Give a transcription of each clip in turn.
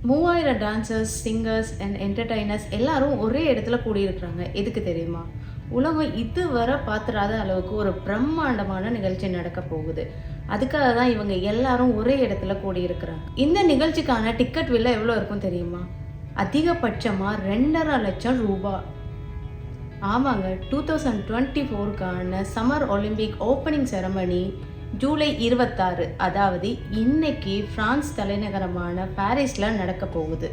3000 dancers, singers and entertainers எல்லாரும் ஒரே இடத்துல கூடியிருக்கிறாங்க. எதுக்கு தெரியுமா? உலகம் இதுவரை பார்த்துராத அளவுக்கு ஒரு பிரம்மாண்டமான நிகழ்ச்சி நடக்க போகுது. அதுக்காக தான் இவங்க எல்லாரும் ஒரே இடத்துல கூடியிருக்கிறாங்க. இந்த நிகழ்ச்சிக்கான டிக்கெட் விலை எவ்வளோ இருக்கும் தெரியுமா? அதிகபட்சமாக 2.5 லட்சம் ரூபாய். ஆமாங்க, 2024க்கான summer Olympic opening ceremony July 26, அதாவது இன்னைக்கு பிரான்ஸ் தலைநகரமான பாரிஸில் நடக்க போகுது.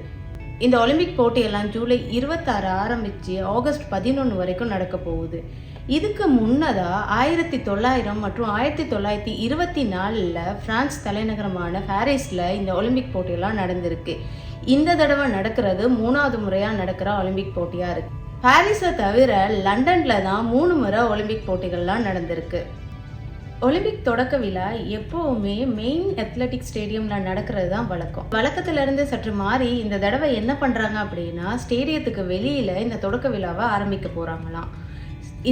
இந்த ஒலிம்பிக் போட்டியெல்லாம் ஜூலை 26 ஆரம்பித்து ஆகஸ்ட் 11 வரைக்கும் நடக்க போகுது. இதுக்கு முன்னதாக 1900 மற்றும் 1924 பிரான்ஸ் தலைநகரமான பாரிஸில் இந்த ஒலிம்பிக் போட்டியெல்லாம் நடந்திருக்கு. இந்த தடவை நடக்கிறது 3வது முறையாக நடக்கிற ஒலிம்பிக் போட்டியாக இருக்குது. பாரிஸை தவிர லண்டனில் தான் 3 முறை ஒலிம்பிக் போட்டிகள்லாம் நடந்திருக்கு. ஒலிம்பிக் தொடக்க விழா எப்போவுமே மெயின் அத்லெட்டிக் ஸ்டேடியமில் நடக்கிறது தான் வழக்கம். வழக்கத்திலிருந்து சற்று மாறி இந்த தடவை என்ன பண்ணுறாங்க அப்படின்னா, ஸ்டேடியத்துக்கு வெளியில் இந்த தொடக்க விழாவை ஆரம்பிக்க போகிறாங்களாம்.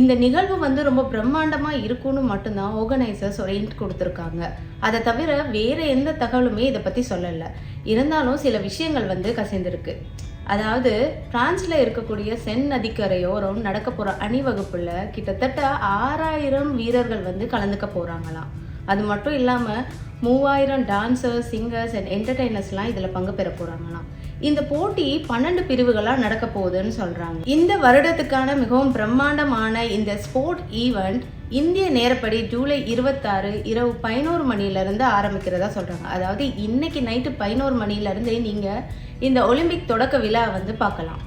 இந்த நிகழ்வு ரொம்ப பிரம்மாண்டமாக இருக்கும்னு மட்டும்தான் ஆர்கனைசர்ஸ் ஒரு ஹிண்ட் கொடுத்துருக்காங்க. அதை தவிர வேறு எந்த தகவலுமே இதை பற்றி சொல்லலை. இருந்தாலும் சில விஷயங்கள் கசிந்திருக்கு. அதாவது பிரான்ஸில் இருக்கக்கூடிய சென் நதிக்கரையோரம் நடக்க போகிற அணிவகுப்பில் கிட்டத்தட்ட 6000 வீரர்கள் கலந்துக்க போகிறாங்களாம். அது மட்டும் இல்லாமல் 3000 டான்சர்ஸ், சிங்கர்ஸ் அண்ட் என்டர்டைனர்ஸ்லாம் இதில் பங்கு பெற போகிறாங்களாம். இந்த போட்டி 12 பிரிவுகளாக நடக்க போகுதுன்னு சொல்கிறாங்க. இந்த வருடத்துக்கான மிகவும் பிரம்மாண்டமான இந்த ஸ்போர்ட் ஈவெண்ட் இந்திய நேரப்படி ஜூலை 26 இரவு 11 மணிலேருந்து ஆரம்பிக்கிறதா சொல்கிறாங்க. அதாவது இன்னைக்கு நைட்டு 11 மணிலேருந்து நீங்கள் இந்த ஒலிம்பிக் தொடக்க விழா பார்க்கலாம்.